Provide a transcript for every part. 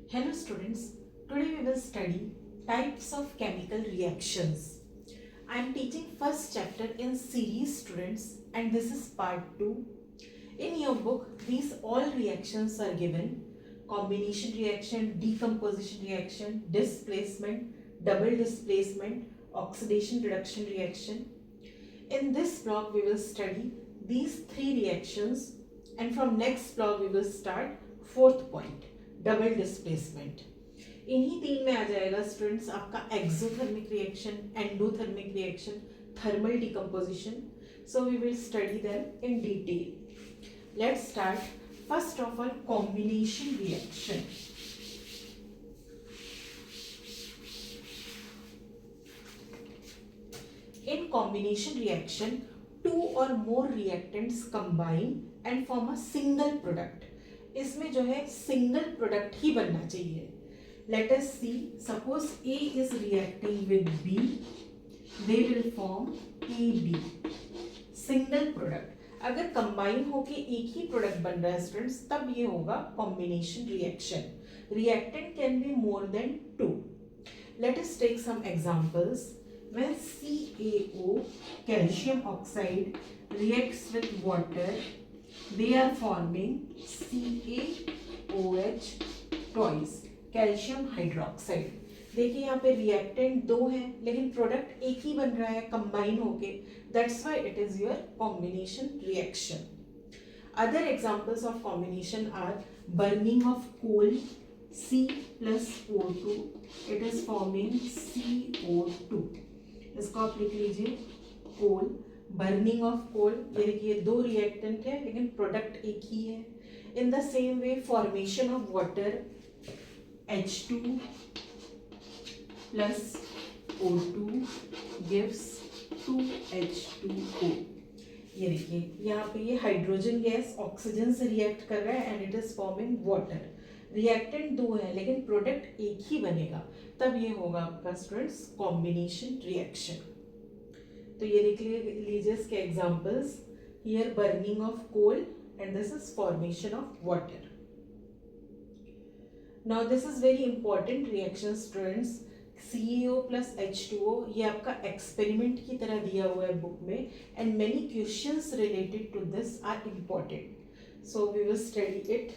Hello students, today we will study types of chemical reactions. I am teaching first chapter in series students and this is part 2. In your book, these all reactions are given: combination reaction, decomposition reaction, displacement, double displacement, oxidation reduction reaction. In this block we will study these three reactions and from next block we will start fourth point, double displacement. इन्हीं तीन में आ जाएगा students आपका exothermic reaction, endothermic reaction, thermal decomposition. So we will study them in detail. Let's start. First of all, combination reaction. In combination reaction, two or more reactants combine and form a single product. इसमें जो है single product ही बनना चाहिए. Let us see. Suppose A is reacting with B, they will form AB. Single product. अगर combine होके एक ही product बन रहा है students, तब ये होगा combination reaction. Reactant can be more than two. Let us take some examples. When CaO, calcium oxide, reacts with water, they are forming CaOH twice, calcium hydroxide. देखिए यहाँ पे रिएक्टेंट दो हैं लेकिन प्रोडक्ट एक ही बन रहा है कंबाइन होके. That's why it is your combination reaction. Other examples of combination are burning of coal, C plus O2, it is forming CO2. इसको आप लिख लीजिए कोल. बर्निंग ऑफ कोल, ये देखिए दो रिएक्टेंट है लेकिन प्रोडक्ट एक ही है. In the same way formation of water, H2 plus O2 gives 2H2O. ये देखिए यहाँ पे ये हाइड्रोजन गैस ऑक्सीजन से रिएक्ट कर रहा है and it is forming water. Reactant दो है लेकिन प्रोडक्ट एक ही बनेगा, तब ये होगा आपका स्टूडेंट्स कॉम्बिनेशन रिएक्शन. तो ये देख लीजिए इसके examples. Here burning of coal and this is formation of water. Now this is very important reaction students. CaO plus H2O ये आपका एक्सपेरिमेंट की तरह दिया हुआ है बुक में and many questions related to this are important. So we will study it.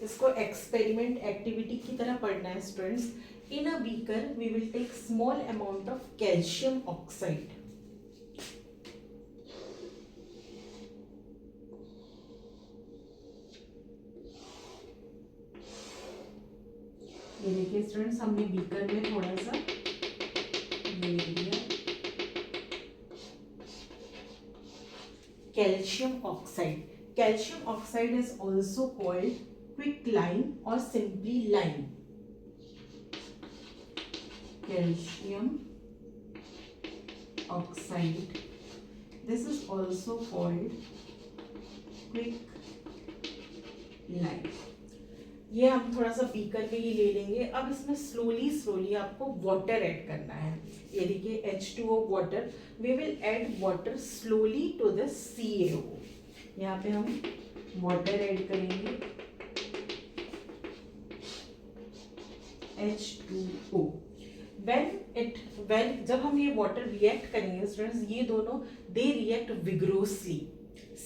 इसको experiment activity की तरह पढ़ना है students. In a beaker we will take small amount of calcium oxide. ये देखिए स्टूडेंट्स हमने बीकर में थोड़ा सा ये लिया calcium oxide. Calcium oxide is also called quicklime or simply lime. Calcium oxide, this is also called quicklime. ये हम थोड़ा सा बीकर में ही ले लेंगे. अब इसमें स्लोली आपको वाटर ऐड करना है. ये देखिए H2O water. We will add water slowly to this CaO. यहाँ पे हम वाटर ऐड करेंगे H2O. when जब हम ये वाटर रिएक्ट करेंगे स्टूडेंट्स, ये दोनों they react vigorously.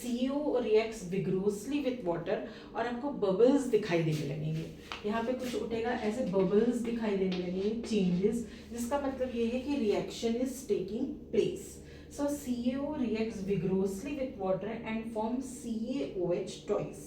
CaO reacts vigorously with water और आपको बबल्स दिखाई देने लगेंगे. यहाँ पे कुछ उठेगा, ऐसे बबल्स दिखाई देने लगेंगे, चेंजेस, जिसका मतलब ये है कि reaction is taking place. So CaO reacts vigorously with water and forms CaOH twice.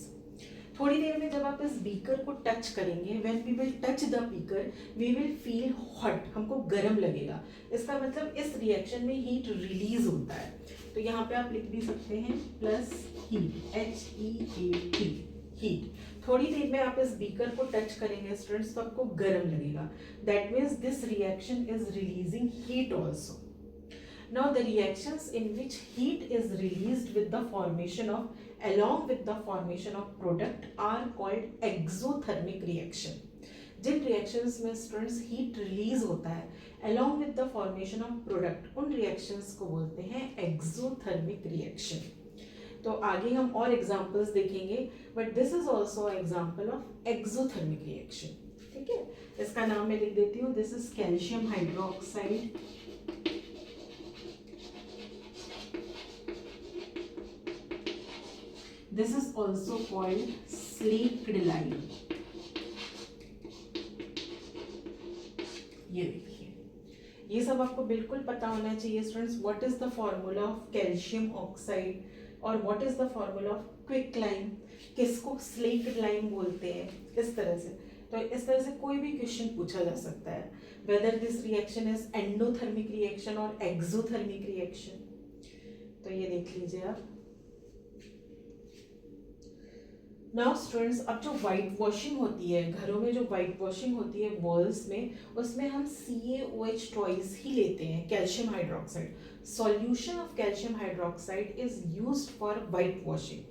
थोड़ी देर में जब आप इस बीकर को टच करेंगे, when we will touch the beaker, we will feel hot, हमको गर्म लगेगा. इसका मतलब इस रिएक्शन में हीट रिलीज होता है. तो यहाँ पे आप लिख भी सकते हैं प्लस हीट, HEAT, हीट. थोड़ी देर में आप इस बीकर को टच करेंगे स्टूडेंट्स तो आपको गर्म लगेगा. That means this reaction is releasing heat also. Now the reactions in which heat is released with the formation of along with the formation of product are called exothermic reaction. जिन reactions में students heat release होता है along with the formation of product, उन reactions को बोलते हैं exothermic reaction. तो आगे हम और एग्जांपल्स देखेंगे, but this is also example of exothermic reaction. ठीक है, इसका नाम मैं लिख देती हूँ, this is calcium hydroxide, this is also called slaked lime. ये देखिए, ये सब आपको बिल्कुल पता होना चाहिए students, what is the formula of calcium oxide और what is the formula of quicklime, किसको स्लेक्ड लाइम बोलते हैं, इस तरह से। तो इस तरह से कोई भी क्वेश्चन पूछा जा सकता है, whether this reaction is endothermic reaction और एक्सोथर्मिक रिएक्शन। तो ये देख लीजिए आप। नाउ स्टूडेंट्स, अब जो वाइट वॉशिंग होती है घरों में, जो वाइट वॉशिंग होती है वॉल्स में, उसमें हम CaOH ट्वाइस ही लेते हैं, calcium hydroxide. Solution of calcium hydroxide is used for white washing.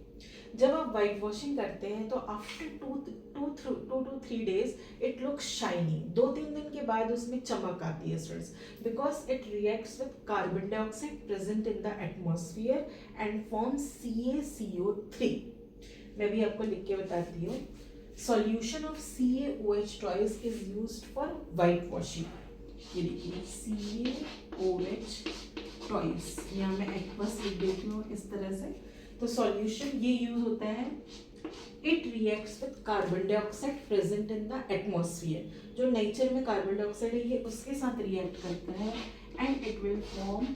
जब आप वाइट वॉशिंग करते हैं तो after 2 to 3 days it looks shiny. 2-3 दिन के बाद उसमें चमक आती है students, because it reacts with carbon dioxide present in the atmosphere and forms CaCO3। मैं भी आपको लिख के बताती हूँ। Solution of CaOH twice is used for white washing. ये देखिए CaOH ट्वाइस, यहाँ मैं एक्वस लिख देती हूँ इस तरह से। तो सॉल्यूशन ये यूज होता है, it reacts with carbon dioxide present in the atmosphere. जो नेचर में कार्बन डाइऑक्साइड है ये उसके साथ रिएक्ट करता है and it will form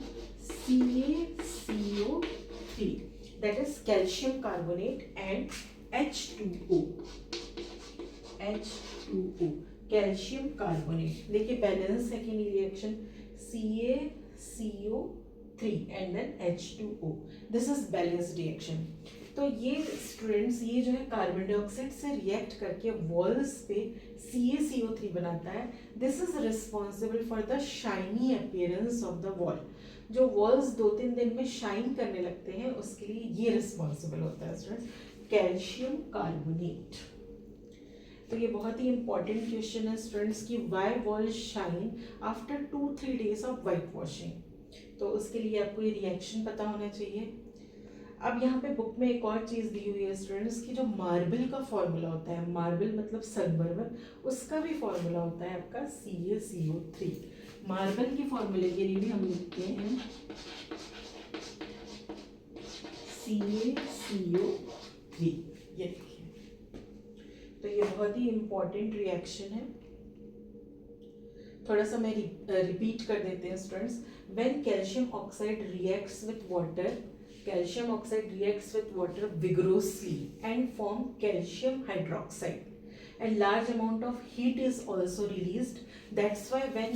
CaCO3, that is calcium carbonate and H2O, calcium carbonate. देखिए बैलेंस है कि नहीं reaction, CaCO3 and then H2O, this is balance reaction. तो ये स्टूडेंट्स, ये जो है कार्बन डाइऑक्साइड से रिएक्ट करके वॉल्स पे CaCO3 बनाता है। This is responsible for the shiny appearance of the wall. जो वॉल्स 2-3 दिन में शाइन करने लगते हैं उसके लिए ये रिस्पॉन्सिबल होता है स्टूडेंट्स, कैल्शियम कार्बोनेट। तो ये बहुत ही इंपॉर्टेंट क्वेश्चन है स्टूडेंट्स कि why wall shine after 2-3 days of white washing. तो उसके लिए आपको ये रिएक्शन पता होना चाहिए। अब यहाँ पे बुक में एक और चीज़ दी हुई है स्टूडेंट्स की, जो मार्बल का फॉर्मूला होता है, मार्बल मतलब संगमरमर, उसका भी फॉर्मूला होता है आपका CaCO3। मार्बल के फॉर्मूले के लिए भी हम लिखते हैं CaCO3। ये देखिए, तो ये बहुत ही इंपॉर्टेंट रिएक्शन है। थोड़ा सा मैं रिपीट कर देते हैं students. When calcium oxide reacts with water, calcium oxide reacts with water vigorously and form calcium hydroxide, and large amount of heat is also released. That's why when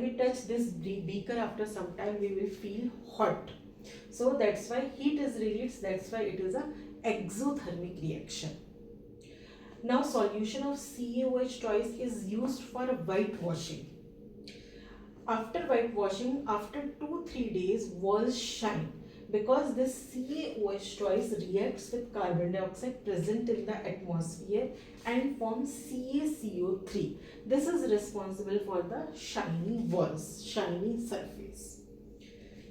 we touch this beaker, after some time we will feel hot. So that's why heat is released, that's why it is a exothermic reaction. Now solution of CaOH twice is used for white washing. After white washing, after 2-3 days, walls shine because this CaOH twice reacts with carbon dioxide present in the atmosphere and forms CaCO3. This is responsible for the shiny walls, shiny surface.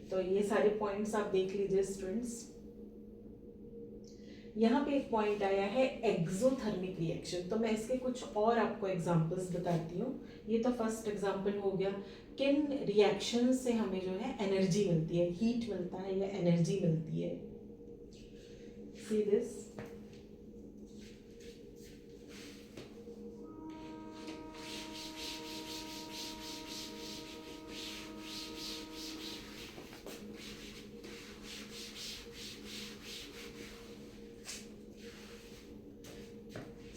तो ये सारे points आप देख लीजिए students. यहाँ पे एक point आया है एक्सोथर्मिक रिएक्शन, तो मैं इसके कुछ और आपको एग्जांपल्स बताती हूँ। ये तो फर्स्ट एग्जांपल हो गया, किन रिएक्शन से हमें जो है एनर्जी मिलती है, हीट मिलता है या एनर्जी मिलती है। See this,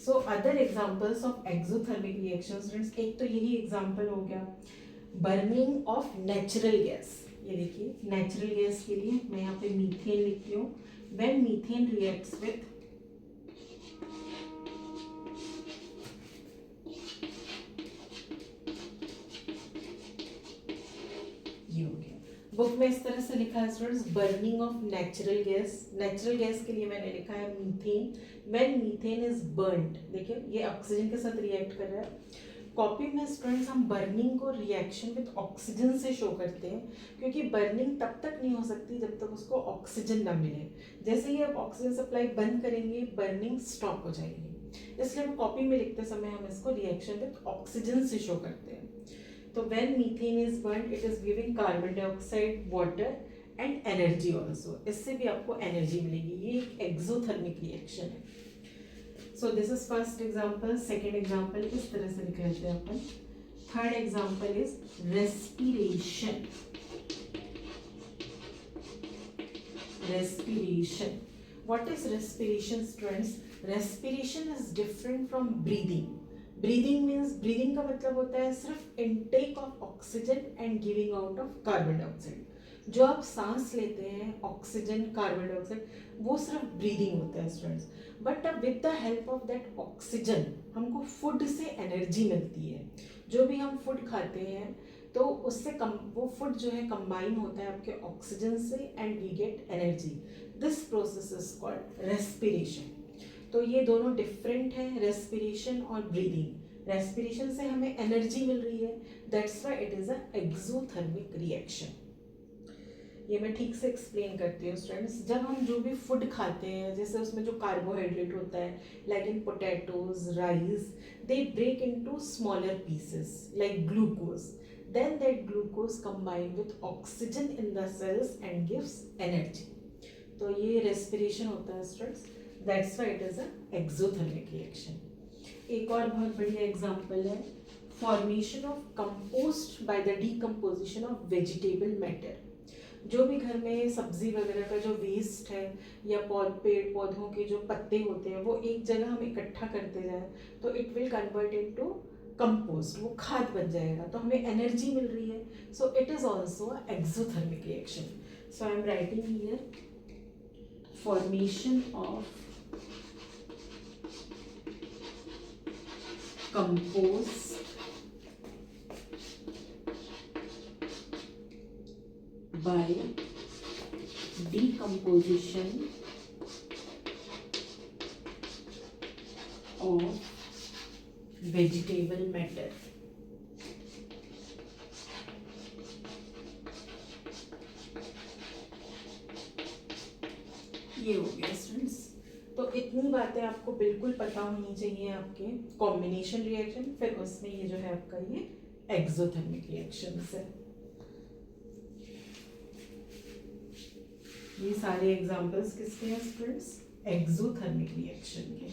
so other examples of exothermic reactions, एक तो यही एग्जांपल हो गया बर्निंग ऑफ नेचुरल गैस। ये देखिए नेचुरल गैस के लिए मैं यहाँ पे मीथेन लिखती हूँ। व्हेन मीथेन रिएक्ट्स विथ ये हो गया, बुक में इस तरह से लिखा है students, burning of natural gas. Natural gas के लिए मैंने लिखा है methane. When methane is burned, देखिए ये ऑक्सीजन के साथ रिएक्ट कर रहा है, कॉपी में स्टूडेंट्स हम बर्निंग को रिएक्शन विद ऑक्सीजन से शो करते हैं, क्योंकि बर्निंग तब तक नहीं हो सकती जब तक उसको ऑक्सीजन ना मिले। जैसे ही आप ऑक्सीजन सप्लाई बंद करेंगे बर्निंग स्टॉप हो जाएगी, इसलिए हम कॉपी में लिखते समय हम इसको रिएक्शन विद ऑक्सीजन से शो करते हैं। तो when methane is burned it is giving carbon dioxide, water and energy also. इससे भी आपको एनर्जी मिलेगी, ये एक एक्सोथर्मिक रिएक्शन है। So this is first example. Second example इस तरह से लिख लेते हैं अपन। Third example is respiration. Respiration. What is respiration, students? Respiration is different from breathing. Breathing means, breathing का मतलब होता है सिर्फ intake of oxygen and giving out of carbon dioxide. जो आप सांस लेते हैं ऑक्सीजन कार्बन डाइऑक्साइड, वो सिर्फ ब्रीदिंग होता है students. But with the help of that oxygen हमको फूड से एनर्जी मिलती है। जो भी हम फूड खाते हैं तो उससे वो फूड जो है कंबाइन होता है आपके ऑक्सीजन से and we get energy. This process is called respiration. तो ये दोनों डिफरेंट है, रेस्पिरेशन और ब्रीदिंग। रेस्पिरेशन से हमें एनर्जी मिल रही है, that's why it is a exothermic reaction. ये मैं ठीक से एक्सप्लेन करती हूँ स्टूडेंट्स। जब हम जो भी फूड खाते हैं, जैसे उसमें जो कार्बोहाइड्रेट होता है like in potatoes, rice, they break into smaller pieces like glucose, then that glucose combine with oxygen in the cells and gives energy. तो ये respiration होता है students, that's why it is a exothermic reaction. एक और बहुत बढ़िया example है formation of compost by the decomposition of vegetable matter. जो भी घर में सब्जी वगैरह का जो वेस्ट है या पेड़ पौधों के जो पत्ते होते हैं वो एक जगह हम इकट्ठा करते जाए तो it will convert into compost, वो खाद बन जाएगा, तो हमें एनर्जी मिल रही है। So it is also exothermic reaction. So I am writing here formation of compost by decomposition of vegetable matter. ये हो गया स्टूडेंट्स। तो इतनी बातें आपको बिल्कुल पता होनी चाहिए आपके कॉम्बिनेशन रिएक्शन, फिर उसमें ये जो है आपका ये एक्सोथर्मिक रिएक्शन है। ये सारे एग्जांपल्स किसके हैं स्टूडेंट्स? एक्सोथर्मिक रिएक्शन के।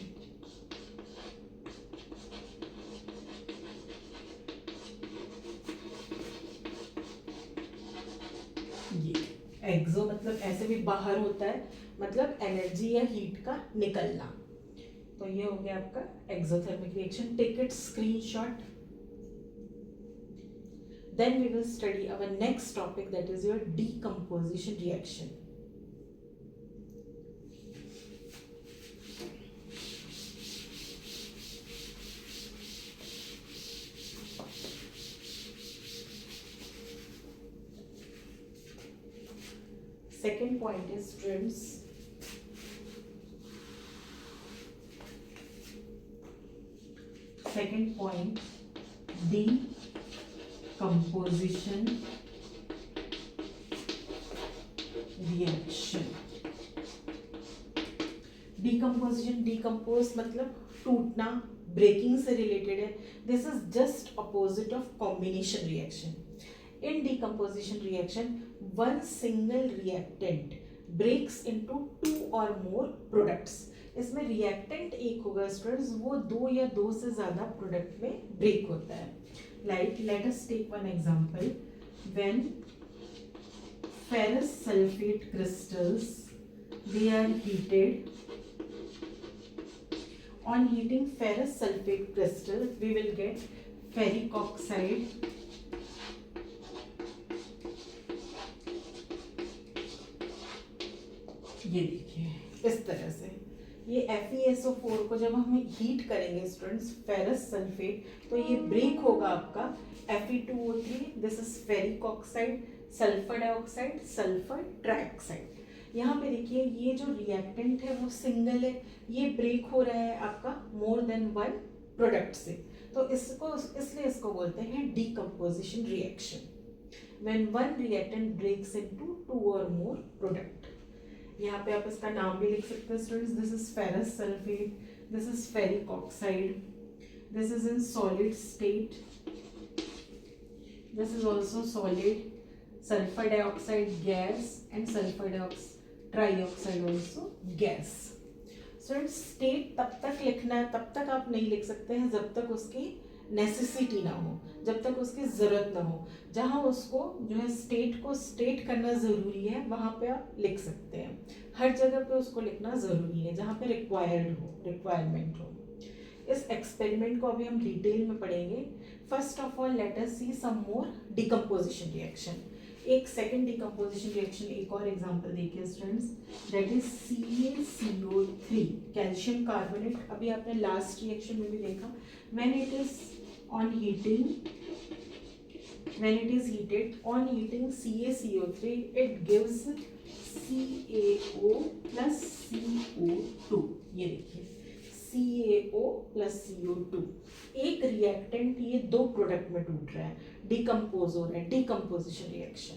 ये एक्सो मतलब ऐसे भी बाहर होता है, मतलब एनर्जी या हीट का निकलना। तो ये हो गया आपका exothermic reaction. Take it screenshot. Then we will study our next topic, that is your decomposition reaction. Second point is students, second point, decomposition reaction. Decomposition, decompose मतलब टूटना, ब्रेकिंग से रिलेटेड है। This is just opposite of combination reaction. In decomposition reaction, one single reactant breaks into two or more products. इसमें reactant एक होगा students, वो दो या दो से ज़्यादा प्रोडक्ट में ब्रेक होता है। Like let us take one example. When ferrous sulfate crystals, they are heated. On heating ferrous sulfate crystal, we will get ferric oxide, ये देखिए इस तरह से। ये FeSO4 को जब हम हीट करेंगे स्टूडेंट्स, फेरस सल्फेट, तो ये ब्रेक होगा आपका Fe2O3, this is ferric oxide, sulphur dioxide, sulphur trioxide. यहाँ पे देखिए ये जो रिएक्टेंट है वो सिंगल है, ये ब्रेक हो रहा है आपका मोर देन वन प्रोडक्ट से, तो तो इसको इसलिए इसको बोलते हैं decomposition reaction, when one reactant breaks into two or more product. यहाँ पे आप इसका नाम भी लिख सकते हैं students, this is ferrous sulphate, this is ferric oxide, this is in solid state, this is also solid, sulfur dioxide gas and sulfur trioxide also gas। Student state तब तक लिखना है, तब तक आप नहीं लिख सकते हैं जब तक उसकी नेसेसिटी ना हो, जब तक उसकी ज़रूरत ना हो। जहाँ उसको जो है स्टेट को स्टेट करना ज़रूरी है वहाँ पे आप लिख सकते हैं। हर जगह पे उसको लिखना ज़रूरी है जहाँ पे रिक्वायरमेंट हो। इस एक्सपेरिमेंट को अभी हम डिटेल में पढ़ेंगे। First of all let us see some more decomposition reaction. एक सेकेंड डिकम्पोजिशन रिएक्शन, एक और एग्जांपल देखिए students, that is CaCO3 calcium carbonate. अभी आपने लास्ट रिएक्शन में भी देखा, when it is on heating, when it is heated on heating CaCO3 it gives CaO plus CO2। ये देखिए CaO plus CO2, एक रिएक्टेंट ये दो प्रोडक्ट में टूट रहा है, डिकम्पोज हो रहा है, डिकम्पोजिशन रिएक्शन।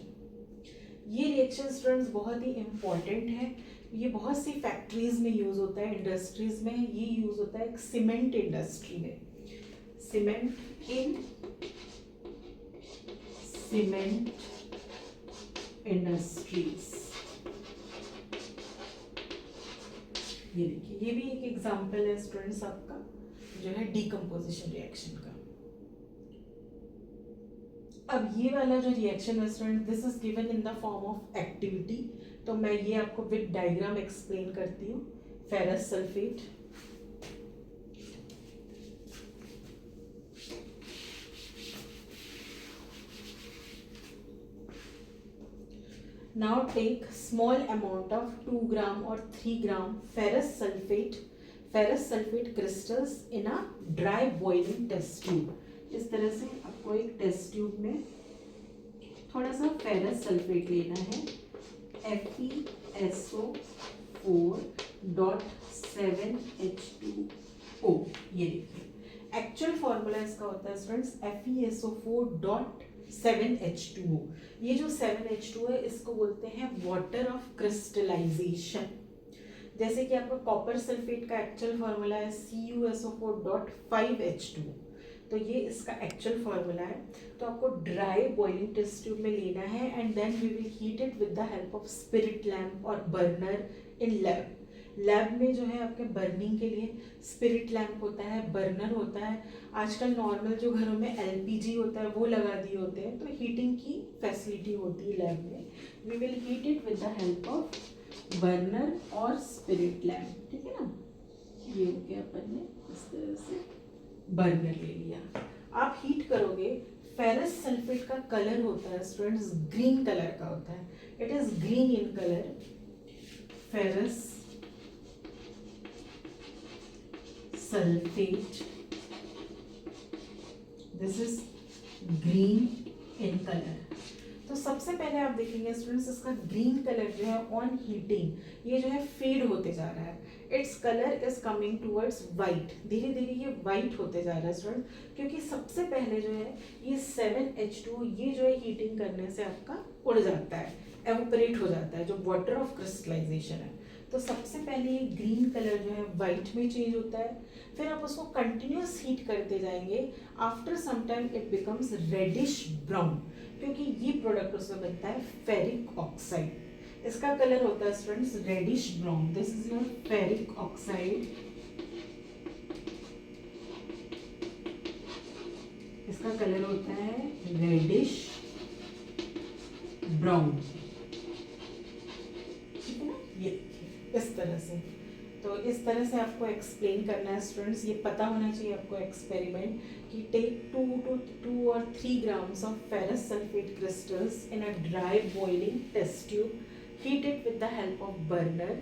ये रिएक्शन स्टूडेंट्स बहुत ही इंपॉर्टेंट है, ये बहुत सी फैक्ट्रीज में यूज होता है, इंडस्ट्रीज में ये यूज होता है, सीमेंट इंडस्ट्री में, सीमेंट इंडस्ट्रीज। ये देखिए ये भी एक एग्जांपल है स्टूडेंट्स आपका जो है डिकम्पोजिशन रिएक्शन का। अब ये वाला जो रिएक्शन है student, this is given in the form of activity, तो मैं ये आपको विद डायग्राम एक्सप्लेन करती हूँ। Ferrous sulphate, now take small amount of 2 gram or 3 gram ferrous sulfate crystals in a dry boiling test tube। इस तरह से आपको एक टेस्ट ट्यूब में थोड़ा सा फेरस सल्फेट लेना है, FeSO4.7H2O। ये देखिए एक्चुअल फॉर्मूला इसका होता है स्टूडेंट्स FeSO4.7H2O। ये जो 7H2O है इसको बोलते हैं वाटर ऑफ क्रिस्टलाइजेशन। जैसे कि आपका कॉपर सल्फेट का एक्चुअल फॉर्मूला है CuSO4.5H2O, तो ये इसका एक्चुअल फॉर्मूला है। तो आपको ड्राई बॉइलिंग टेस्ट ट्यूब में लेना है and then we will heat it with the help of spirit lamp और बर्नर इन लैब। लैब में जो है आपके बर्निंग के लिए स्पिरिट लैम्प होता है, बर्नर होता है, आजकल नॉर्मल जो घरों में LPG होता है वो लगा दिए होते हैं, तो हीटिंग की फैसिलिटी होती है लैब में। We will heat it with the help of burner और स्पिरिट लैम्प, ठीक है ना। ये हो गया अपन ने इस तरह से बर्नर ले लिया। आप हीट करोगे, फेरस सल्फेट का कलर होता है स्टूडेंट्स ग्रीन कलर का होता है, it is green in colour. Ferrous sulphate, this is green in colour. तो सबसे पहले आप देखेंगे स्टूडेंट्स इसका ग्रीन कलर जो है ऑन हीटिंग ये जो है फेड होते जा रहा है, its colour is coming towards white, धीरे धीरे ये वाइट होते जा रहा है स्टूडेंट, क्योंकि सबसे पहले जो है ये 7H2 ये जो है हीटिंग करने से आपका उड़ जाता है, एवोपरेट हो जाता है, जो वाटर ऑफ क्रिस्टलाइजेशन है। तो सबसे पहले ये ग्रीन कलर जो है वाइट में चेंज होता है, फिर आप उसको कंटिन्यूस हीट करते जाएंगे, after some time it becomes reddish brown, क्योंकि ये प्रोडक्ट उसमें बनता है फेरिक ऑक्साइड। इसका कलर होता है students reddish brown, this is your ferric oxide. इसका कलर होता है रेडिश ब्राउन, ठीक है ना। ये इस तरह से, तो इस तरह से आपको एक्सप्लेन करना है स्टूडेंट्स, ये पता होना चाहिए आपको एक्सपेरिमेंट कि take 2 or 3 grams of ferrous sulfate crystals in a dry boiling test tube, heat it with the help of burner.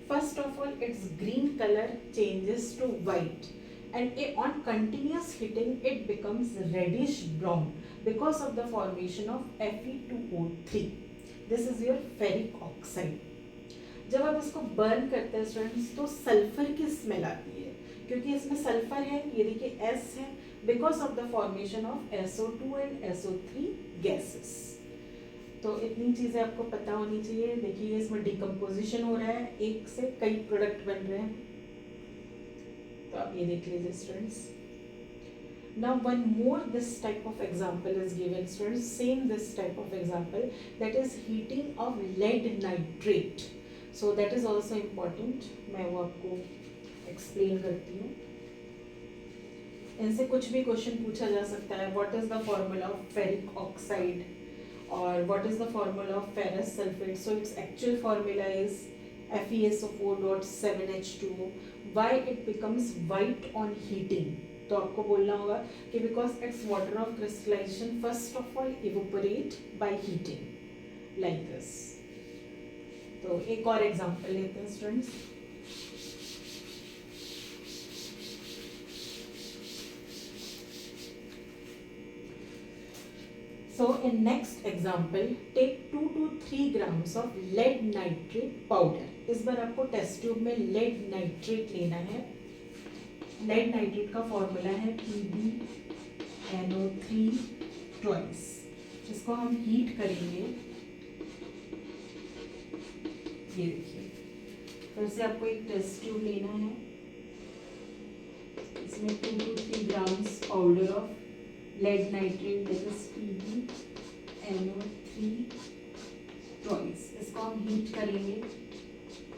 First of all its green color changes to white and on continuous heating it becomes reddish brown because of the formation of Fe2O3. This is your ferric oxide. जब आप इसको burn करते हैं students तो sulphur की smell आती है, क्योंकि इसमें सल्फर है, ये देखिए S है, because of the formation of SO2 and SO3 gases. तो इतनी चीज़ें आपको पता होनी चाहिए। देखिए इसमें डिकम्पोजिशन हो रहा है, एक से कई प्रोडक्ट बन रहे हैं। तो आप ये देख लीजिए students. Now one more this type of example is given students, same this type of example, that is heating of lead nitrate. So that is also important, मैं वो आपको explain करती हूँ। इनसे कुछ भी क्वेश्चन पूछा जा सकता है। What is the formula of ferric oxide or what is the formula of ferrous sulfate? So its actual formula is FeSO4.7H2O. Why it becomes white on heating? तो आपको बोलना होगा कि because it's water of crystallisation first of all evaporate by heating like this. तो एक और example लेते हैं students. So in next example, take 2 to 3 grams of lead nitrate powder. इस बार आपको टेस्ट ट्यूब में lead nitrate लेना है। lead nitrate का फॉर्मूला है PbNO3 ट्वाइस, जिसको हम हीट करेंगे। ये देखिए, फिर से आपको एक टेस्ट ट्यूब लेना है, इसमें 2 to 3 grams powder of lead nitrate, that is PbNO3 twice। इसको हम हीट करेंगे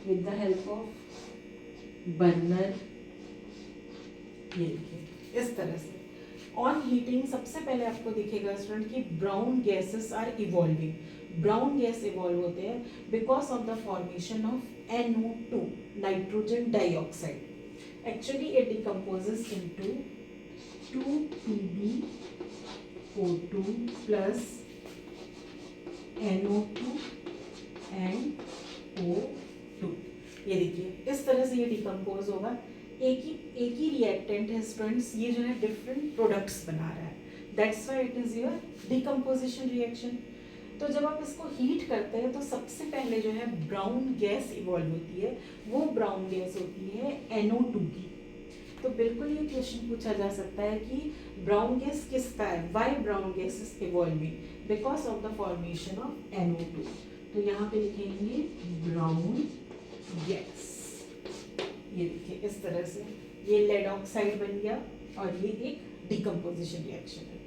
with the help of burner। ये देखिए इस तरह से ऑन हीटिंग सबसे पहले आपको दिखेगा स्टूडेंट कि brown gases are evolving. Brown gas evolve होते हैं because of the formation of NO2 nitrogen dioxide. Actually it decomposes into 2PbO2 plus NO2 and O2। ये देखिए इस तरह से ये डिकम्पोज होगा। एक ही रिएक्टेंट है स्टूडेंट्स, ये जो है डिफरेंट प्रोडक्ट्स बना रहा है, that's why it is your decomposition reaction. तो जब आप इसको हीट करते हैं तो सबसे पहले जो है ब्राउन गैस इवॉल्व होती है, वो ब्राउन गैस होती है NO2 की। तो बिल्कुल ये क्वेश्चन पूछा जा सकता है कि ब्राउन गैस किसका है, why brown gas is evolving, because of the formation of NO2। तो यहाँ पे लिखेंगे ब्राउन गैस। ये देखिए इस तरह से ये लेड ऑक्साइड बन गया और ये एक डिकम्पोजिशन रिएक्शन है।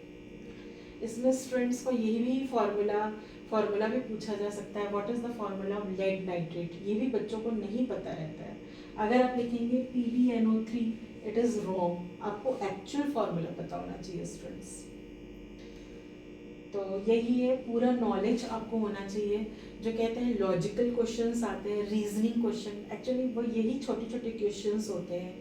इसमें स्टूडेंट्स को ये भी फॉर्मूला भी पूछा जा सकता है, what is the formula of lead nitrate, ये भी बच्चों को नहीं पता रहता है। अगर आप लिखेंगे PbNO3 इट इज रॉन्ग, आपको एक्चुअल फॉर्मूला पता होना चाहिए स्टूडेंट्स। तो यही है, पूरा नॉलेज आपको होना चाहिए। जो कहते हैं लॉजिकल क्वेश्चंस आते हैं, रीजनिंग क्वेश्चन, एक्चुअली वो यही छोटे छोटे क्वेश्चंस होते हैं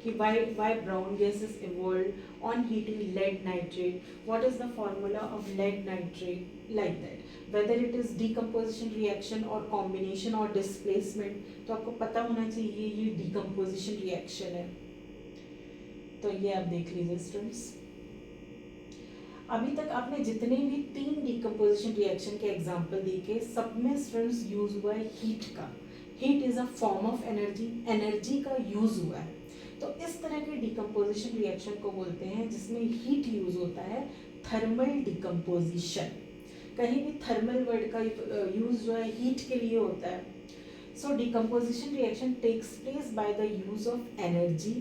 कि why brown gas is evolved on heating lead nitrate, what is the formula of lead nitrate, like that, whether it is decomposition reaction or combination or displacement। तो आपको पता होना चाहिए ये decomposition reaction है। तो ये आप देख लीजिए स्टूडेंट्स। अभी तक आपने जितने भी 3 डिकम्पोजिशन रिएक्शन के एग्जाम्पल देखे, सब में स्टूडेंट्स यूज हुआ है हीट का। Heat is a form of energy, energy का यूज हुआ है। तो इस तरह के डिकम्पोजिशन रिएक्शन को बोलते हैं जिसमें हीट यूज होता है, थर्मल डिकम्पोजिशन। कहीं भी थर्मल वर्ड का यूज जो है हीट के लिए होता है। So decomposition reaction takes place by the use of energy.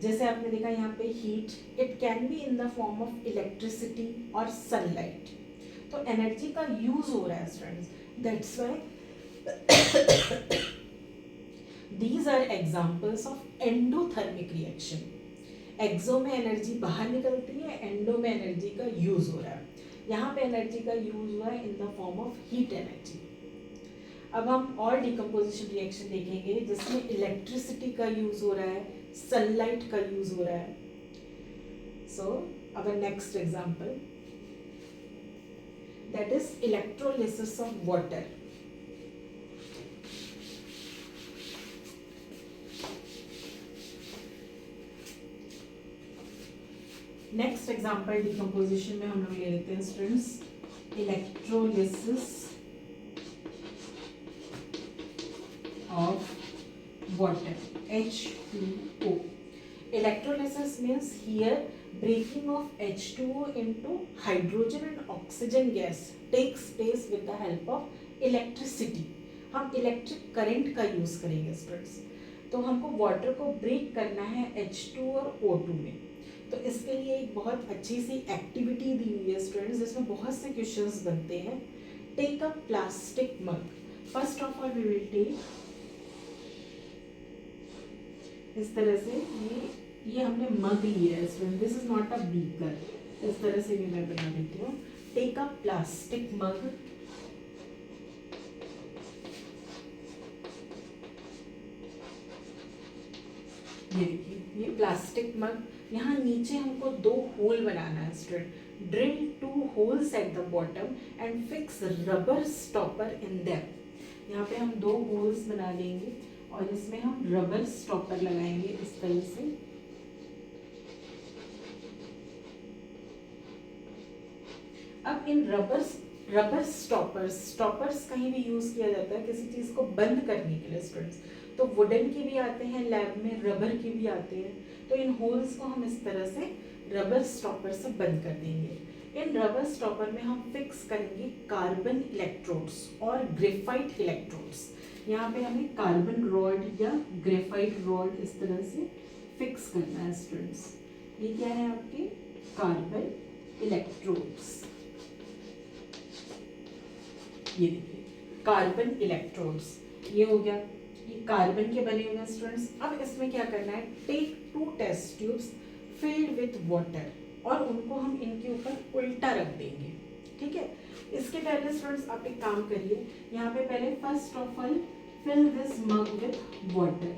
जैसे आपने देखा यहाँ पे heat, it can be in the form of electricity और सनलाइट। तो एनर्जी का यूज हो रहा है students, that's why these are examples of endothermic reaction। Exo में एनर्जी बाहर निकलती है, एंडो में एनर्जी का यूज हो रहा है। यहाँ पे एनर्जी का यूज हुआ है इन the form of heat energy. अब हम और डिकम्पोजिशन रिएक्शन देखेंगे जिसमें इलेक्ट्रिसिटी का यूज हो रहा है, सनलाइट का यूज हो रहा है। So our next example, that is electrolysis of water. Next example decomposition में हम लोग ले लेते हैं students, electrolysis of water H2O। Electrolysis means here breaking of H2O into hydrogen and oxygen gas takes place with the help of electricity. हम electric current का use करेंगे students. तो हमको वाटर को ब्रेक करना है H2 और O2 में। तो इसके लिए एक बहुत अच्छी सी एक्टिविटी दी हुई है स्टूडेंट्स, जिसमें बहुत से क्वेश्चंस बनते हैं। Take a plastic mug. First of all we will take इस तरह से ये हमने मग लिया है student, this is not a beaker. इस तरह से भी मैं बना देती हूँ। टेक अ प्लास्टिक मग, ये देखिए ये प्लास्टिक मग। यहाँ नीचे हमको 2 होल बनाना है student. Drill 2 holes at the bottom and fix rubber stopper in them. यहाँ पे हम 2 होल्स बना लेंगे और इसमें हम रबर स्टॉपर लगाएंगे इस तरह से। अब इन रबर स्टॉपर्स कहीं भी यूज किया जाता है किसी चीज को बंद करने के लिए स्टूडेंट्स। तो वुडन के भी आते हैं लैब में, रबर के भी आते हैं। तो इन होल्स को हम इस तरह से रबर स्टॉपर से बंद कर देंगे। इन रबर स्टॉपर में हम फिक्स करेंगे कार्बन इलेक्ट्रोड्स और ग्रेफाइट इलेक्ट्रोड्स। यहाँ पे हमें कार्बन रॉड या ग्रेफाइट रॉड इस तरह से फिक्स करना है स्टूडेंट्स। ये क्या है आपके कार्बन इलेक्ट्रोड्स। ये देखिए कार्बन इलेक्ट्रोड्स, ये हो गया, ये कार्बन के बने हुए हैं स्टूडेंट्स। अब इसमें क्या करना है, take 2 test tubes filled with water और उनको हम इनके ऊपर उल्टा रख देंगे। ठीक है, इसके पहले स्टूडेंट्स आप एक काम करिए, यहाँ पे पहले first of all fill this mug with water,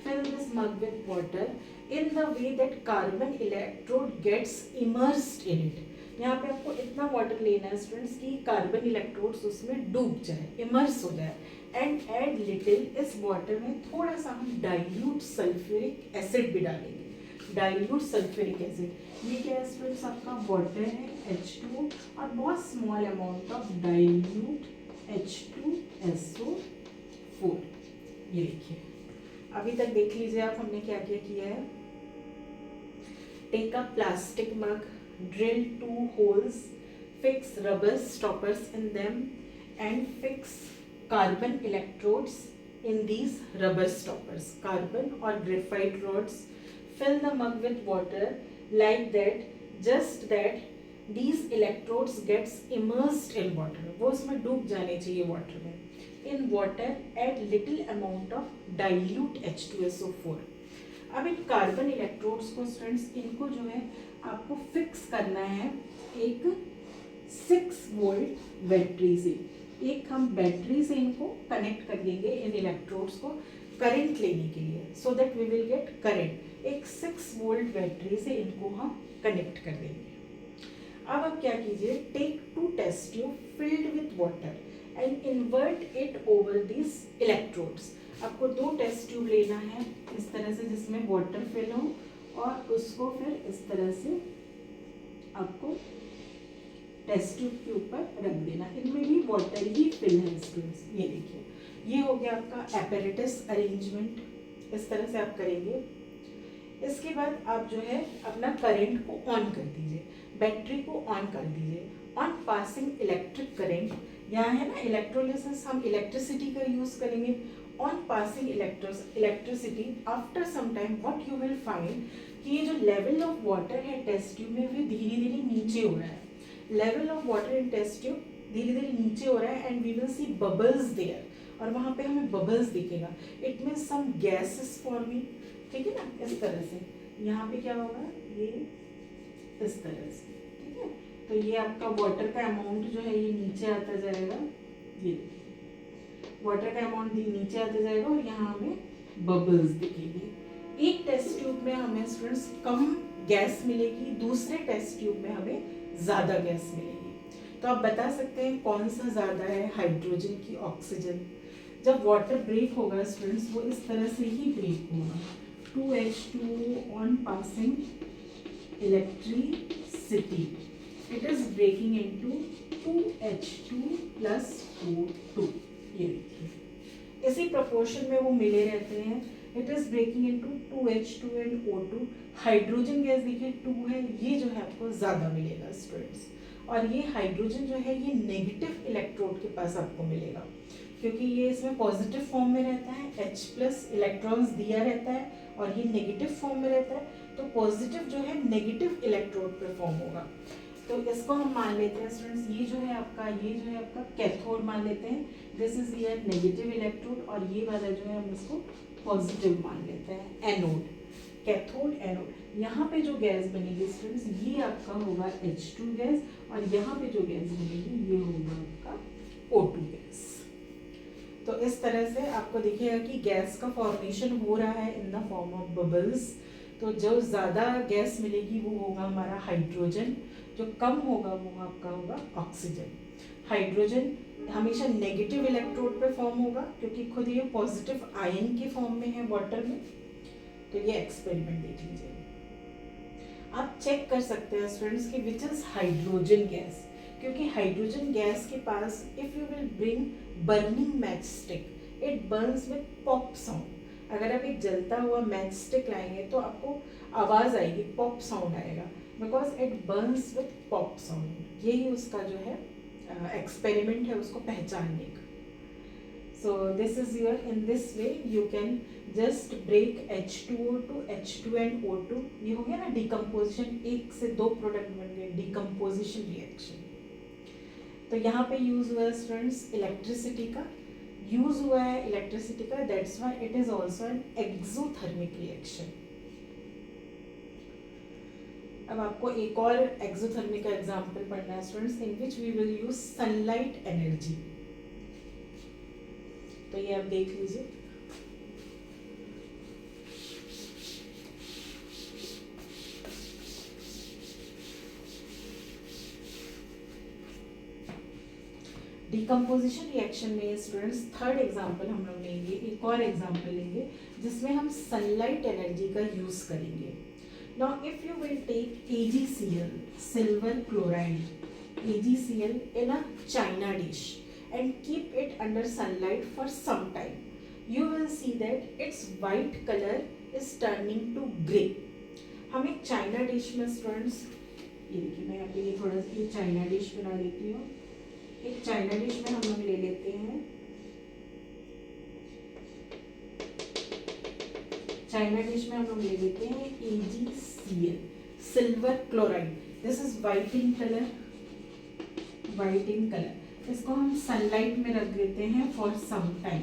fill this mug with water in the way that carbon electrode gets immersed in it। यहाँ पे आपको इतना वाटर लेना है स्टूडेंट्स कि कार्बन इलेक्ट्रोड्स उसमें डूब जाए, इमर्स हो जाए। एंड ऐड लिटिल, इस वाटर में थोड़ा सा हम डाइल्यूट सल्फ्यूरिक एसिड भी डालेंगे। डाइल्यूट सल्फ्यूरिक एसिड ये क्या है स्टूडेंट्स, आपका वाटर है H2 और बहुत small amount of dilute H2SO4। ये देखिए अभी तक देख लीजिए आप हमने क्या क्या किया है। Take a plastic mug, drill 2 holes, fix rubber stoppers in them and fix carbon electrodes in these rubber stoppers, carbon or graphite rods। Fill the mug with water like that, just that these electrodes gets immersed in water, वो उसमें डूब जाने चाहिए water में। In water add little amount of dilute H2SO4। अब इन carbon electrodes को students इनको जो है आपको फिक्स करना है एक 6 वोल्ट बैटरी से। एक हम बैटरी से इनको कनेक्ट कर देंगे इन इलेक्ट्रोड्स को करंट लेने के लिए, so that we will get current. एक 6 वोल्ट बैटरी से इनको हम कनेक्ट कर देंगे। अब आप क्या कीजिए, take 2 test tube filled with water and invert it over this electrodes. आपको 2 टेस्ट ट्यूब लेना है इस तरह से जिसमें वाटर फिल हो और उसको फिर इस तरह से आपको टेस्ट ट्यूब के ऊपर रख देना। इनमें भी वाटर ही फिल है स्टूडेंट्स। ये देखिए ये हो गया आपका एपेरेटस अरेंजमेंट। इस तरह से आप करेंगे। इसके बाद आप जो है अपना करंट को ऑन कर दीजिए, बैटरी को ऑन कर दीजिए। ऑन पासिंग इलेक्ट्रिक करंट, यहाँ है ना इलेक्ट्रोलिसिस, हम इलेक्ट्रिसिटी का यूज करेंगे। On passing electricity after some time what you will find कि ये जो level of water है टेस्ट ट्यूब में वो धीरे धीरे नीचे हो रहा है। level of water in test tube धीरे धीरे नीचे हो रहा है and we will see bubbles there, और वहाँ पे हमें bubbles दिखेगा। it means some gas is forming। ठीक है ना, इस तरह से यहाँ पे क्या होगा, ये इस तरह से। ठीक है, तो ये आपका वाटर का अमाउंट जो है ये नीचे आता जाएगा। ये वाटर का अमाउंट नीचे आते जाएगा और यहाँ हमें बबल्स दिखेंगे। एक टेस्ट ट्यूब में हमें स्टूडेंट्स कम गैस मिलेगी, दूसरे टेस्ट ट्यूब में हमें ज़्यादा गैस मिलेगी। तो आप बता सकते हैं कौन सा ज़्यादा है, हाइड्रोजन की ऑक्सीजन। जब वाटर ब्रेक होगा स्टूडेंट्स वो इस तरह से ही ब्रेक होगा। 2H2 on passing electricity it is breaking into 2H2 + O2। ये देखिए इसी प्रोपोर्शन में वो मिले रहते हैं। It is breaking into 2H2 and O2। Hydrogen gas देखिए 2 है, ये जो है आपको ज़्यादा मिलेगा स्टूडेंट्स। और ये हाइड्रोजन जो है ये नेगेटिव इलेक्ट्रोड के पास आपको मिलेगा, क्योंकि ये इसमें पॉजिटिव फॉर्म में रहता है, H+ इलेक्ट्रॉन्स दिया रहता है, और ये नेगेटिव फॉर्म में रहता है, तो पॉजिटिव जो है नेगेटिव इलेक्ट्रोड पे फॉर्म होगा। तो इसको हम मान लेते हैं स्टूडेंट्स, ये जो है आपका कैथोड मान लेते हैं, this is your negative electrode, और ये वाला जो है हम इसको पॉजिटिव मान लेते हैं, एनोड। Cathode anode. यहाँ पे जो गैस बनेगी स्टूडेंट्स, ये आपका होगा H2 गैस, और यहाँ पे जो गैस बनेगी ये होगा आपका O2 गैस। तो इस तरह से आपको दिखेगा कि गैस का फॉर्मेशन हो रहा है इन द फॉर्म ऑफ बबल्स। तो जो ज़्यादा गैस मिलेगी वो होगा हमारा हाइड्रोजन, जो कम होगा वो आपका होगा ऑक्सीजन। हाइड्रोजन हमेशा नेगेटिव इलेक्ट्रोड पे फॉर्म होगा, क्योंकि खुद ये पॉजिटिव आयन के फॉर्म में है वाटर में। तो ये एक्सपेरिमेंट देख लीजिए, आप चेक कर सकते हैं स्टूडेंट्स कि विच इज हाइड्रोजन गैस, क्योंकि हाइड्रोजन गैस के पास if you will bring burning match stick, it burns with pop sound. अगर आप एक जलता हुआ मैच स्टिक लाएंगे तो आपको आवाज़ आएगी, पॉप साउंड आएगा, because it burns with pop sound. यही उसका जो है एक्सपेरिमेंट है उसको पहचानने का। So this is your, in this way you can just break H2O to H2 and O2। ये हो गया ना डिकम्पोजिशन, एक से दो प्रोडक्ट बन गए, डिकम्पोजिशन रिएक्शन। तो यहाँ पे यूज हुआ है स्टूडेंट्स इलेक्ट्रिसिटी का, यूज हुआ है इलेक्ट्रिसिटी का, that's why it is also an exothermic reaction. अब आपको एक और एक्सोथर्मिक का एग्जांपल पढ़ना है students, in which we will use sunlight energy. तो ये आप देख लीजिए, डिकम्पोजिशन रिएक्शन में स्टूडेंट्स थर्ड एग्जांपल हम लोग लेंगे, एक और एग्जांपल लेंगे जिसमें हम सनलाइट एनर्जी का यूज करेंगे। Now if you will take AgCl, silver chloride, AgCl in a china dish and keep it under sunlight for some time, you will see that its white color is turning to grey। हम एक China dish में students, ये देखिए मैं यहाँ पे ये थोड़ा सा ये चाइना डिश बना लेती हूँ। एक चाइना डिश में हम लोग ले लेते हैं, चाइना डिश में हम लोग ले लेते हैं AgCl, silver chloride, this is white in colour, white in colour. इसको हम सनलाइट में रख देते हैं फॉर सम टाइम,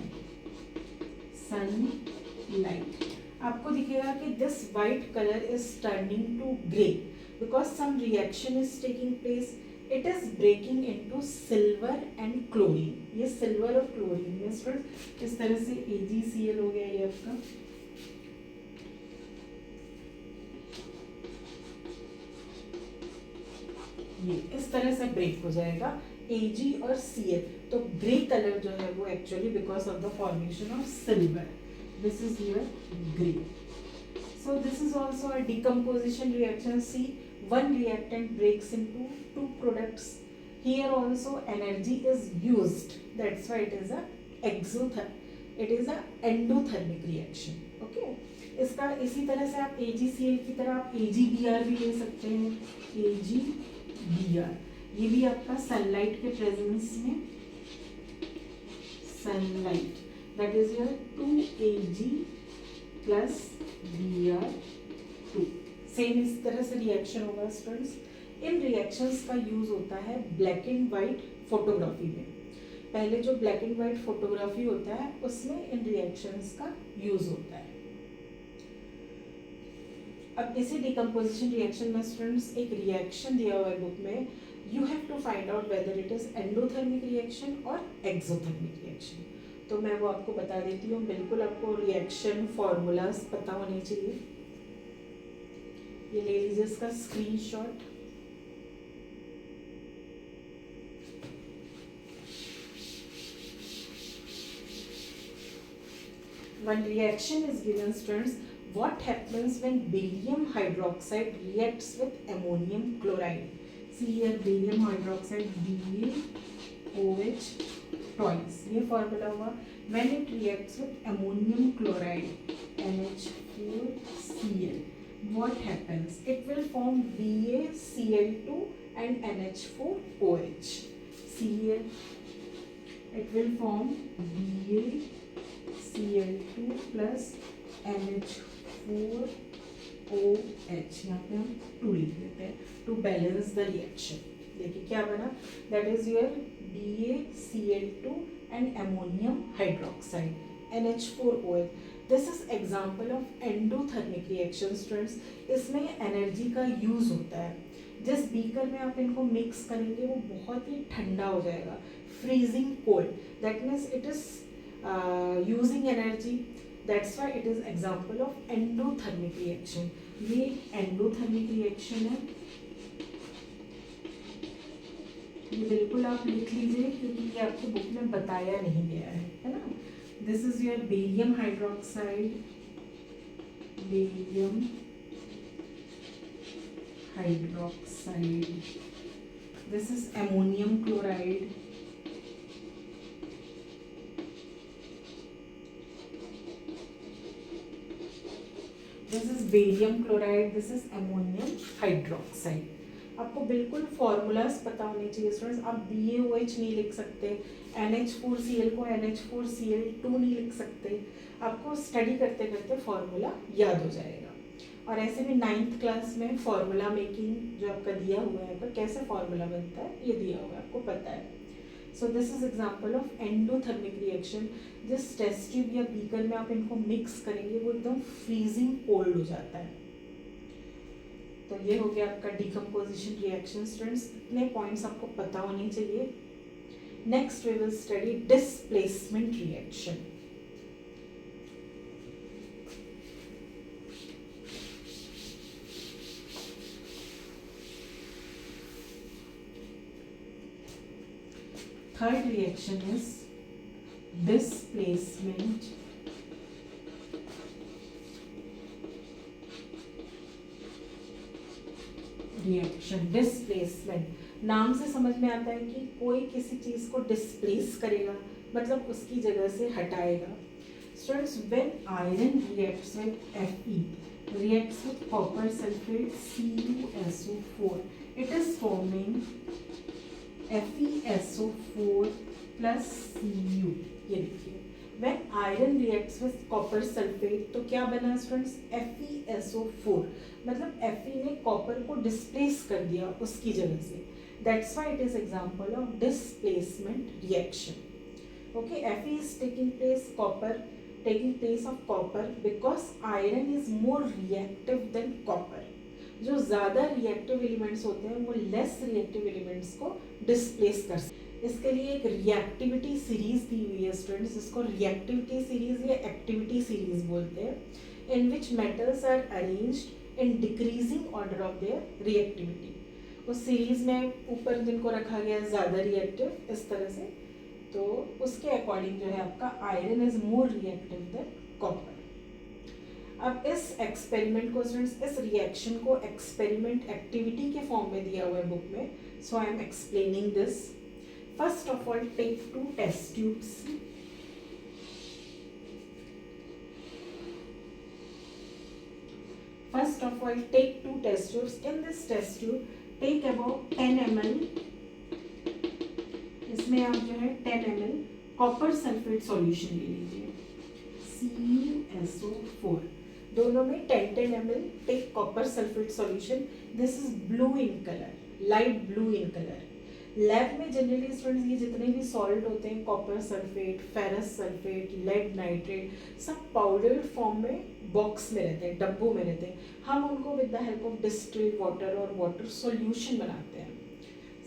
सनलाइट। आपको दिखेगा कि this white colour is turning to grey because some reaction is taking place, it is breaking into silver and chlorine. ये सिल्वर और क्लोरीन में स्टूडेंट इस तरह से AgCl हो गया ये आपका, ये इस तरह से ब्रेक हो जाएगा Ag और Cl। तो ग्रे कलर जो है वो actually because of the formation of silver, this is your grey. So this is also a decomposition reaction. See, one reactant breaks into two products, here also energy is used, that's why it is a it is a endothermic reaction। okay, इसका इसी तरह से आप AgCl की तरह आप AgBr भी ले सकते हैं, AgBr ये भी आपका सनलाइट के प्रेजेंस में, sunlight that is your 2Ag plus Br2। Same इस तरह से रिएक्शन होगा स्टूडेंट्स। इन रिएक्शंस का यूज होता है ब्लैक एंड वाइट फोटोग्राफी में। पहले जो ब्लैक एंड वाइट फोटोग्राफी होता है उसमें इन रिएक्शंस का यूज होता है। अब इसी डिकम्पोजिशन रिएक्शन में स्टूडेंट्स एक रिएक्शन दिया हुआ है बुक में, you have to find out whether it is endothermic reaction और एक्सोथर्मिक रिएक्शन। तो मैं वो आपको बता देती हूँ, बिल्कुल आपको रिएक्शन फॉर्मूलाज पता होने चाहिए। ये ले लीजिए इसका screenshot. One reaction is given students, what happens when barium hydroxide reacts with ammonium chloride? See here barium hydroxide BaOH twice, ये फॉर्मूला हुआ। When it reacts with ammonium chloride, NH4Cl. What happens? It will form BaCl2 and NH4OH. Cl. It will form BaCl2 plus NH4OH. यहाँ पे हम 2 लिख देते हैं to balance the reaction. देखिए क्या बना, that is your BaCl2 and ammonium hydroxide NH4OH. This is example of endothermic reaction students. इसमें एनर्जी का यूज होता है. जिस बीकर में आप इनको मिक्स करेंगे वो बहुत ही ठंडा हो जाएगा, freezing cold. That means it is using energy. That's why it is example of endothermic reaction. ये एंडोथर्मिक रिएक्शन है. ये बिल्कुल आप लिख लीजिए क्योंकि ये आपको बुक में बताया नहीं गया है ना. This is your barium hydroxide. Barium hydroxide. This is ammonium chloride. This is barium chloride. This is ammonium hydroxide. आपको बिल्कुल फॉर्मूलाज पता होने चाहिए स्टूडेंट्स. आप BaOH नहीं लिख सकते, NH4Cl को NH4Cl2 नहीं लिख सकते. आपको स्टडी करते करते फॉर्मूला याद हो जाएगा. और ऐसे भी 9th क्लास में फॉर्मूला मेकिंग जो आपका दिया हुआ है, पर कैसे फॉर्मूला बनता है ये दिया हुआ है, आपको पता है. So this is example of endothermic reaction. जिस टेस्ट ट्यूब या बीकर में आप इनको मिक्स करेंगे वो एकदम फ्रीजिंग कोल्ड हो जाता है. तो ये हो गया आपका डिकम्पोजिशन रिएक्शन स्टूडेंट्स. इतने पॉइंट्स आपको पता होने चाहिए. Next we will study displacement reaction. Third reaction is displacement reaction. Displacement नाम से समझ में आता है कि कोई किसी चीज को डिस्प्लेस करेगा, मतलब उसकी जगह से हटाएगा. Students, when iron reacts with Fe, reacts with copper sulfate CuSO4, it is forming FeSO4 plus Cu. ये देखिए, when iron reacts with copper sulfate तो क्या बना स्टूडेंट्स? FeSO4. मतलब Fe ने कॉपर को डिस्प्लेस कर दिया उसकी जगह से. That's why it is example of displacement reaction. Okay, Fe is taking place of copper because iron is more reactive than copper. जो ज़्यादा रिएक्टिव एलिमेंट्स होते हैं वो लेस रिएक्टिव एलिमेंट्स को डिस्प्लेस कर सकते हैं. इसके लिए एक रिएक्टिविटी सीरीज दी हुई है स्टूडेंट्स, जिसको रिएक्टिविटी सीरीज या एक्टिविटी सीरीज बोलते हैं, in which metals are arranged in decreasing order of their reactivity. उस सीरीज में ऊपर जिनको रखा गया है ज़्यादा रिएक्टिव इस तरह से, तो उसके अकॉर्डिंग जो है आपका iron is more reactive than copper. अब इस एक्सपेरिमेंट को स्टूडेंट्स, इस रिएक्शन को एक्सपेरिमेंट एक्टिविटी के फॉर्म में दिया हुआ है बुक में. So I am explaining this. First of all, take 2 test tubes. First of all, take 2 test tubes. In this test tube, take about 10 ml. इसमें आप जो है 10 ml कॉपर सल्फेट सॉल्यूशन ले लीजिए, CuSO4. दोनों में 10 ml take copper sulphate solution. This is blue in colour, light blue in colour. Lab में generally students ये जितने भी सॉल्ट होते हैं, copper sulphate, ferrous sulphate, lead nitrate, सब पाउडर्ड फॉर्म में बॉक्स में रहते हैं, डब्बों में रहते हैं. हम उनको with the help of distilled water और वाटर सॉल्यूशन बनाते हैं.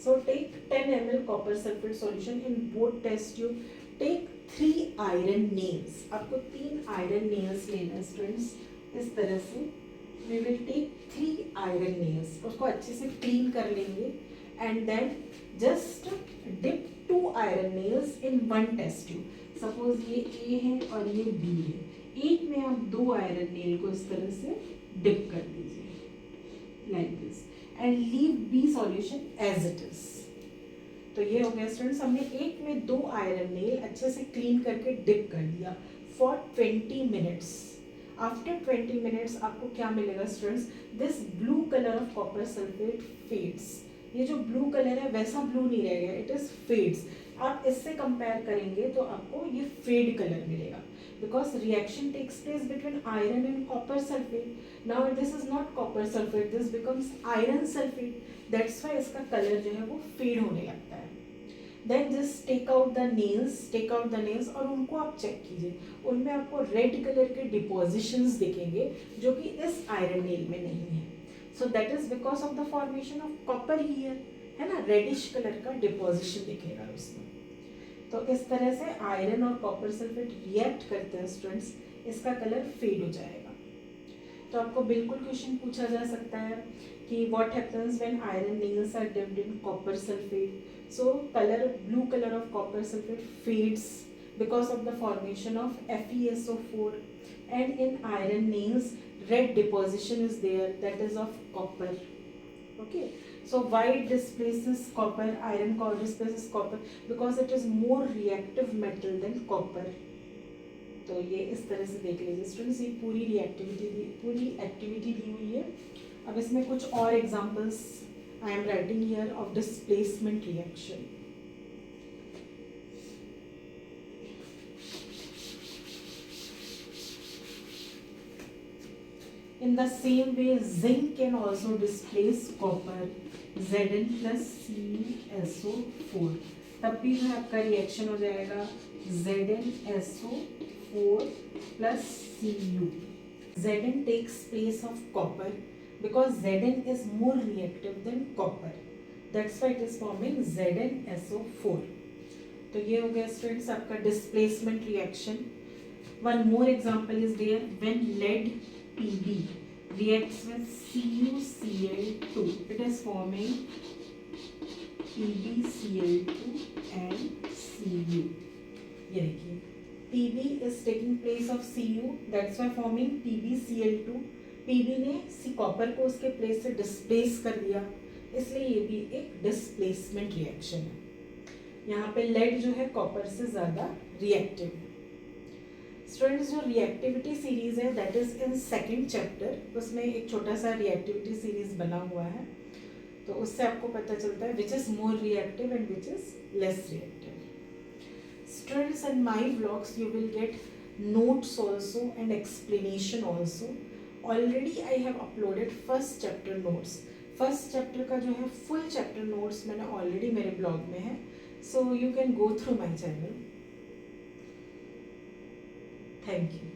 So take 10 ml copper sulphate solution in both test tube. Take 3 iron nails. आपको 3 आयरन नेल्स लेना है स्टूडेंट्स. इस तरह से we will take 3 iron nails. उसको अच्छे से क्लीन कर लेंगे and then just dip 2 iron nails in one test tube. Suppose ये A है और ये B है. एक में आप 2 iron nail को इस तरह से dip कर दीजिए like this and leave B solution as it is. तो ये हो गया स्टूडेंट्स, हमने एक में 2 iron nail अच्छे से क्लीन करके डिप कर दिया for 20 minutes. आफ्टर 20 मिनट्स आपको क्या मिलेगा students, this blue colour of copper sulphate fades. ये जो ब्लू कलर है वैसा ब्लू नहीं रहेगा, इट इज फेड्स। आप इससे कंपेयर करेंगे तो आपको ये फेड कलर मिलेगा, because reaction takes place between iron and copper sulphate. Now this is not copper sulphate, this becomes iron sulphate, that's why इसका कलर जो है वो फेड होने लगता है। Then just take out the nails और उनको आप चेक कीजिए, उनमें आपको रेड कलर के डिपोजिशंस दिखेंगे जो कि इस आयरन नेल में नहीं है। So that is because of the formation of copper here, है ना, रेडिश कलर का डिपोजिशन दिखेगा उसमें। तो इस तरह से आयरन और कॉपर सल्फेट रिएक्ट करते हैं स्टूडेंट्स, इसका कलर फेड हो जाएगा। तो आपको बिल्कुल क्वेश्चन पूछा जा सकता है कि what happens when iron nails are dipped in copper sulphate. So colour, blue colour of copper sulphate fades because of the formation of FeSO4, and in iron nails red deposition is there, that is of copper. Okay, so why it displaces copper, iron displaces copper, because it is more reactive metal than copper. तो ये इस तरह से देख लीजिए students, ये पूरी activity दी हुई है। अब इसमें कुछ और examples I am writing here of displacement reaction. In the same way, zinc can also displace copper, Zn plus CuSO4। तब भी जो आपका रिएक्शन हो जाएगा ZnSO4 plus Cu। Zn takes place of copper because Zn is more reactive than copper. That's why it is forming ZnSO4। तो ये हो गया स्टूडेंट्स आपका displacement reaction. One more example is there, when lead Pb reacts with CuCl2, it is forming PbCl2 and Cu। ये देखिए Pb is taking place of Cu, that's why forming PbCl2। Pb ने copper को उसके place से displace कर दिया, इसलिए ये भी एक डिस्प्लेसमेंट रिएक्शन है। यहाँ पे लेड जो है कॉपर से ज़्यादा रिएक्टिव है। स्टूडेंट्स जो रिएक्टिविटी सीरीज है that is in second chapter, उसमें एक छोटा सा रिएक्टिविटी सीरीज बना हुआ है, तो उससे आपको पता चलता है which is more reactive and which is less reactive. Students in my vlogs you will get notes also and explanation also. Already I have uploaded first chapter notes. First chapter का जो है फुल चैप्टर नोट्स मैंने already मेरे blog में है, so you can go through my channel. Thank you.